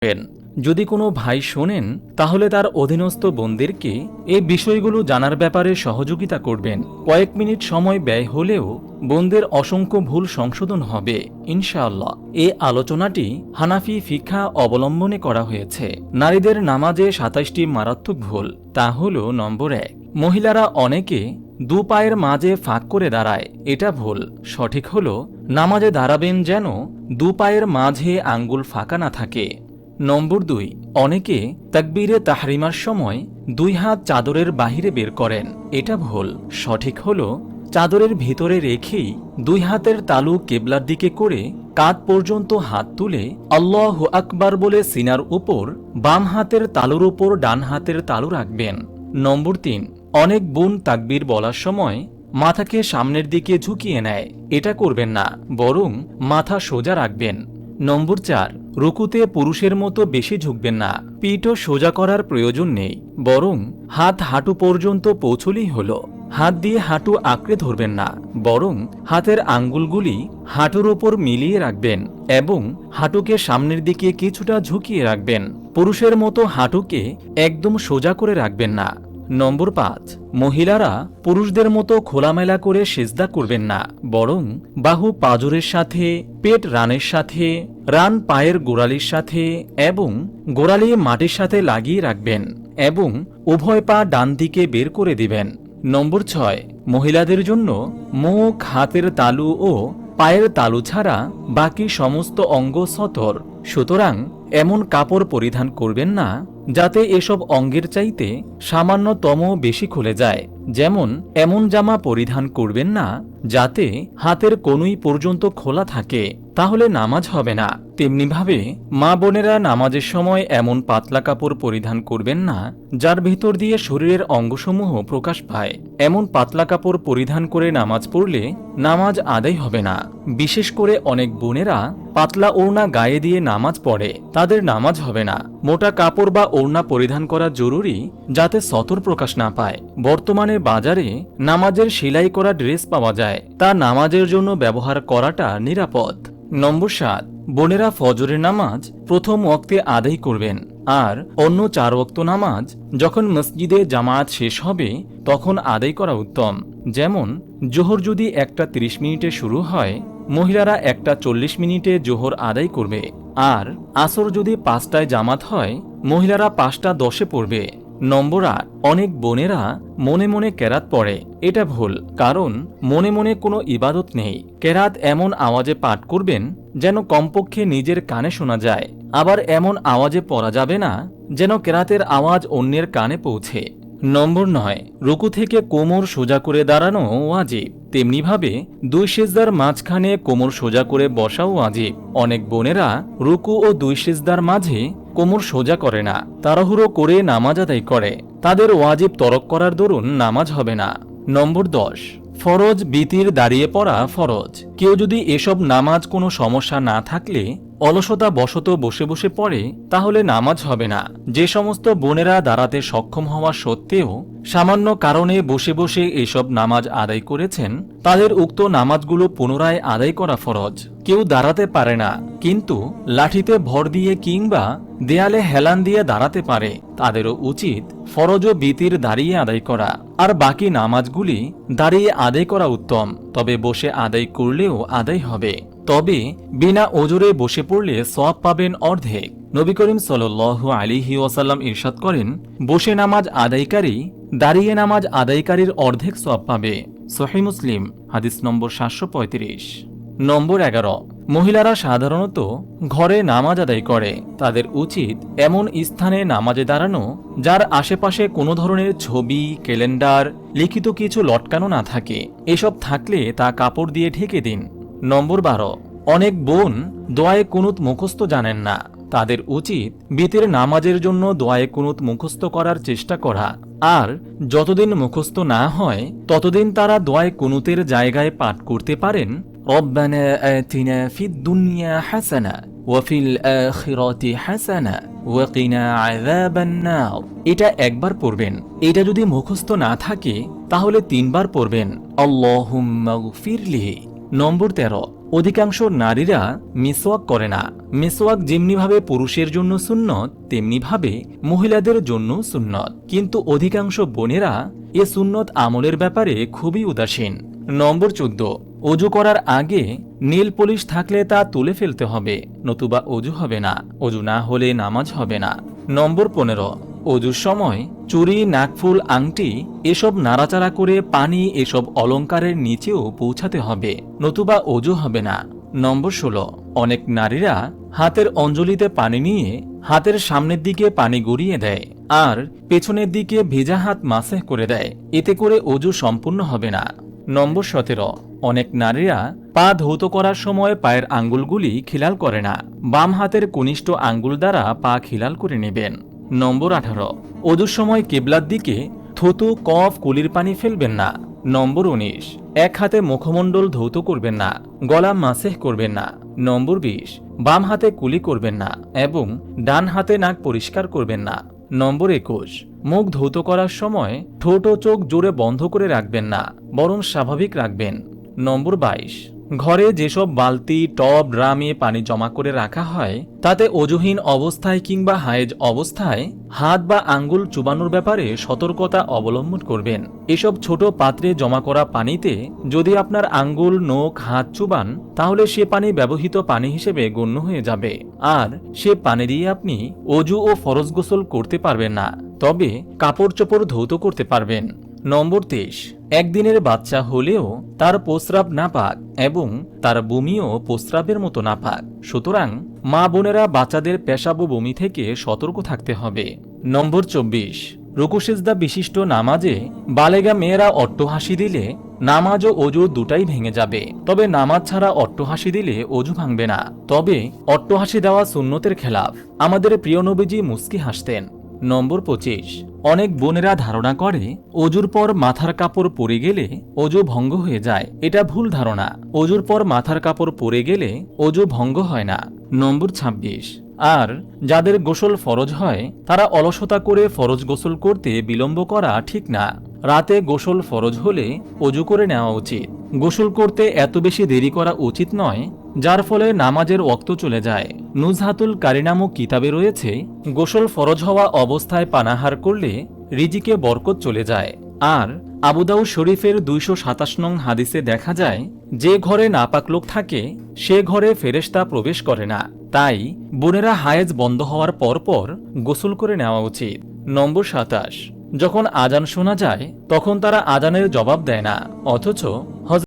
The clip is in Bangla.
যদি কোনো ভাই শোনেন তাহলে তার অধীনস্থ বোনদেরকে এই বিষয়গুলো জানার ব্যাপারে সহযোগিতা করবেন। কয়েক মিনিট সময় ব্যয় হলেও বোনদের অসংখ্য ভুল সংশোধন হবে ইনশাআল্লাহ। এই আলোচনাটি হানাফি ফিকহা অবলম্বনে করা হয়েছে। নারীদের নামাজে ২৭টি মারাত্মক ভুল। তা হল নম্বর ১, মহিলারা অনেকে দু পায়ের মাঝে ফাঁক করে দাঁড়ায়। এটা ভুল। সঠিক হল নামাজে দাঁড়াবেন যেন দু পায়ের মাঝে আঙ্গুল ফাঁকা না থাকে। নম্বর ২, অনেকে তাকবীরে তাহরিমার সময় দুই হাত চাদরের বাহিরে বের করেন। এটা ভুল। সঠিক হল চাদরের ভিতরে রেখেই দুই হাতের তালু কেবলার দিকে করে কাঁধ পর্যন্ত হাত তুলে আল্লাহু আকবার বলে সিনার উপর বাম হাতের তালুর উপর ডান হাতের তালু রাখবেন। নম্বর ৩, অনেক বোন তাকবীর বলার সময় মাথাকে সামনের দিকে ঝুঁকিয়ে নেয়। এটা করবেন না, বরং মাথা সোজা রাখবেন। নম্বর ৪, রুকুতে পুরুষের মতো বেশি ঝুঁকবেন না। পিঠও সোজা করার প্রয়োজন নেই, বরং হাত হাঁটু পর্যন্ত পৌঁছলেই হল। হাত দিয়ে হাঁটু আঁকড়ে ধরবেন না, বরং হাতের আঙ্গুলগুলি হাঁটুর ওপর মিলিয়ে রাখবেন এবং হাঁটুকে সামনের দিকে কিছুটা ঝুঁকিয়ে রাখবেন। পুরুষের মতো হাঁটুকে একদম সোজা করে রাখবেন না। নম্বর ৫, মহিলারা পুরুষদের মতো খোলামেলা করে সিজদা করবেন না, বরং বাহু পাঁজরের সাথে, পেট রানের সাথে, রান পায়ের গোড়ালির সাথে এবং গোড়ালি মাটির সাথে লাগিয়ে রাখবেন এবং উভয় পা ডান দিকে বের করে দিবেন। নম্বর ৬, মহিলাদের জন্য মুখ, হাতের তালু ও পায়ের তালু ছাড়া বাকি সমস্ত অঙ্গ সতর। সুতরাং এমন কাপড় পরিধান করবেন না যাতে এসব অঙ্গের চাইতে সামান্যতম বেশি খুলে যায়। যেমন এমন জামা পরিধান করবেন না যাতে হাতের কনুই পর্যন্ত খোলা থাকে, তাহলে নামাজ হবে না। তেমনিভাবে মা বোনেরা নামাজের সময় এমন পাতলা কাপড় পরিধান করবেন না যার ভিতর দিয়ে শরীরের অঙ্গসমূহ প্রকাশ পায়। এমন পাতলা কাপড় পরিধান করে নামাজ পড়লে নামাজ আদায় হবে না। বিশেষ করে অনেক বোনেরা পাতলা ওড়না গায়ে দিয়ে নামাজ পড়ে, তাদের নামাজ হবে না। মোটা কাপড় বা ওড়না পরিধান করা জরুরি যাতে সতর প্রকাশ না পায়। বর্তমানে বাজারে নামাজের সেলাই করা ড্রেস পাওয়া যায়, তা নামাজের জন্য ব্যবহার করাটা নিরাপদ। নম্বর ৭, বোনেরা ফজরের নামাজ প্রথম ওয়াক্তে আদায় করবেন আর অন্য ৪ ওয়াক্ত নামাজ যখন মসজিদে জামায়াত শেষ হবে তখন আদায় করা উত্তম। যেমন জোহর যদি ১টা ৩০ মিনিটে শুরু হয়, মহিলারা ১টা ৪০ মিনিটে জোহর আদায় করবে। আর আসর যদি ৫টায় জামাত হয়, মহিলারা ৫টা ১০-এ পড়বে। নম্বর ৮, অনেক বোনেরা মনে মনে কেরাত পড়ে। এটা ভুল, কারণ মনে মনে কোনো ইবাদত নেই। কেরাত এমন আওয়াজে পাঠ করবেন যেন কমপক্ষে নিজের কানে শোনা যায়। আবার এমন আওয়াজে পড়া যাবে না যেন কেরাতের আওয়াজ অন্যের কানে পৌঁছে। নম্বর ৯, রুকু থেকে কোমর সোজা করে দাঁড়ানো ওয়াজিব। তেমনিভাবে দুই সিজদার মাঝখানে কোমর সোজা করে বসাও ওয়াজিব। অনেক বোনেরা রুকু ও দুই সিজদার মাঝে কোমর সোজা করে না, তাড়াহুড়ো করে নামাজ আদায় করে। তাদের ওয়াজিব তরক করার দরুন নামাজ হবে না। নম্বর ১০, ফরজ বিতির দাঁড়িয়ে পড়া ফরজ। কেউ যদি এসব নামাজ কোনো সমস্যা না থাকলে অলসতা বশত বসে বসে পড়ে, তাহলে নামাজ হবে না। যে সমস্ত বোনেরা দাঁড়াতে সক্ষম হওয়া সত্ত্বেও সামান্য কারণে বসে বসে এসব নামাজ আদায় করেছেন, তাদের উক্ত নামাজগুলো পুনরায় আদায় করা ফরজ। কেউ দাঁড়াতে পারে না কিন্তু লাঠিতে ভর দিয়ে কিংবা দেয়ালে হেলান দিয়ে দাঁড়াতে পারে, তাদেরও উচিত ফরজ ও বিতির দাঁড়িয়ে আদায় করা। আর বাকি নামাজগুলি দাঁড়িয়ে আদায় করা উত্তম, তবে বসে আদায় করলেও আদায় হবে। তবে বিনা ওজরে বসে পড়লে সওয়াব পাবেন অর্ধেক। নবী করিম সাল্লাল্লাহু আলাইহি ওয়াসাল্লাম ইরশাদ করেন, বসে নামাজ আদায়কারী দাঁড়িয়ে নামাজ আদায়কারীর অর্ধেক সওয়াব পাবে। সহিহ মুসলিম, হাদিস নম্বর ৭৩৫। নম্বর ১১, মহিলারা সাধারণত ঘরে নামাজ আদায় করে। তাদের উচিত এমন স্থানে নামাজে দাঁড়ানো যার আশেপাশে কোনো ধরনের ছবি, ক্যালেন্ডার, লিখিত কিছু লটকানো না থাকে। এসব থাকলে তা কাপড় দিয়ে ঢেকে দিন। নম্বর ১২, অনেক বোন দোয়ায়ে কুনুত মুখস্থ জানেন না। তাদের উচিত বিতের নামাজের জন্য দোয়ায়ে কুনুত মুখস্থ করার চেষ্টা করা। আর যতদিন মুখস্থ না হয় ততদিন তারা দোয়ায়ে কুনুতের জায়গায় পাঠ করতে পারেন, রব্বানা আতিনা ফিদ দুনিয়া হাসানা ওয়া ফিল আখিরাতি হাসানা ওয়া কিনা আযাবান নার। এটা একবার পড়বেন। এটা যদি মুখস্থ না থাকে তাহলে ৩ বার পড়বেন, আল্লাহুম্মা গফিরলি। নম্বর ১৩, অধিকাংশ নারীরা মিসওয়াক করে না। মিসওয়াক যেমনিভাবে পুরুষের জন্য সুন্নত, তেমনিভাবে মহিলাদের জন্য সুন্নত, কিন্তু অধিকাংশ বোনেরা এ সুন্নত আমলের ব্যাপারে খুবই উদাসীন। নম্বর 14, অজু করার আগে নেল পলিশ থাকলে তা তুলে ফেলতে হবে, নতুবা অজু হবে না। অজু না হলে নামাজ হবে না। নম্বর 15, অজুর সময় চুড়ি, নাকফুল, আংটি এসব নাড়াচাড়া করে পানি এসব অলংকারের নিচেও পৌঁছাতে হবে, নতুবা অজু হবে না। নম্বর 16, অনেক নারীরা হাতের অঞ্জলিতে পানি নিয়ে হাতের সামনের দিকে পানি গড়িয়ে দেয় আর পেছনের দিকে ভেজা হাত মাসেহ করে দেয়, এতে করে অজু সম্পূর্ণ হবে না। নম্বর 17, অনেক নারীরা পা ধৌত করার সময় পায়ের আঙ্গুলগুলি খিলাল করে না। বাম হাতের কনিষ্ঠ আঙ্গুল দ্বারা পা খিলাল করে নেবেন। নম্বর 18, অজুর সময় কিবলার দিকে থুতু, কফ, কুলির পানি ফেলবেন না। নম্বর 19, এক হাতে মুখমণ্ডল ধৌত করবেন না, গলা মাসেহ করবেন না। নম্বর 20, বাম হাতে কুলি করবেন না এবং ডান হাতে নাক পরিষ্কার করবেন না। নম্বর 21, মুখ ধৌত করার সময় ঠোঁট ও চোখ জোরে বন্ধ করে রাখবেন না, বরং স্বাভাবিক রাখবেন। নম্বর 22, ঘরে যেসব বালতি, টব, ড্রামে পানি জমা করে রাখা হয় তাতে অজুহীন অবস্থায় কিংবা হায়েজ অবস্থায় হাত বা আঙ্গুল চুবানোর ব্যাপারে সতর্কতা অবলম্বন করবেন। এসব ছোট পাত্রে জমা করা পানিতে যদি আপনার আঙ্গুল, নখ, হাত চুবান তাহলে সে পানি ব্যবহৃত পানি হিসেবে গণ্য হয়ে যাবে আর সে পানি দিয়ে আপনি অজু ও ফরজ গোসল করতে পারবেন না, তবে কাপড় চোপড় ধৌত করতে পারবেন। নম্বর 23, একদিনের বাচ্চা হলেও তার প্রস্রাব নাপাক এবং তার বমিও প্রস্রাবের মতো নাপাক, সুতরাং মা বোনেরা বাচ্চাদের পেশাব ও বমি থেকে সতর্ক থাকতে হবে। নম্বর 24, রুকুসেজদা বিশিষ্ট নামাজে বালেগা মেয়েরা অট্টহাসি দিলে নামাজ ও অজু দুটাই ভেঙে যাবে, তবে নামাজ ছাড়া অট্টহাসি দিলে অজু ভাঙবে না। তবে অট্টহাসি দেওয়া সুন্নতের খেলাফ। আমাদের প্রিয় নবীজি মুস্কি হাসতেন। নম্বর 25, অনেক বোনেরা ধারণা করে অজুর পর মাথার কাপড় পরে গেলে অজু ভঙ্গ হয়ে যায়। এটা ভুল ধারণা। অজুর পর মাথার কাপড় পরে গেলে অজু ভঙ্গ হয় না। নম্বর 26, আর যাদের গোসল ফরজ হয় তারা অলসতা করে ফরজ গোসল করতে বিলম্ব করা ঠিক না। রাতে গোসল ফরজ হলে অজু করে নেওয়া উচিত। গোসল করতে এত বেশি দেরি করা উচিত নয় যার ফলে নামাজের ওয়াক্ত চলে যায়। নুজহাতুল কারি নামক কিতাবে রয়েছে, গোসল ফরজ হওয়া অবস্থায় পানাহার করলে রিজিকে বরকত চলে যায়। আর আবু দাউদ শরীফের 227 নং হাদিসে দেখা যায়, যে ঘরে নাপাক লোক থাকে সে ঘরে ফেরেশতা প্রবেশ করে না। তাই বোনেরা হায়েজ বন্ধ হওয়ার পর গোসল করে নেওয়া উচিত। নম্বর 27, যখন আজান শোনা যায় তখন তারা আজানের জবাব দেয় না, অথচ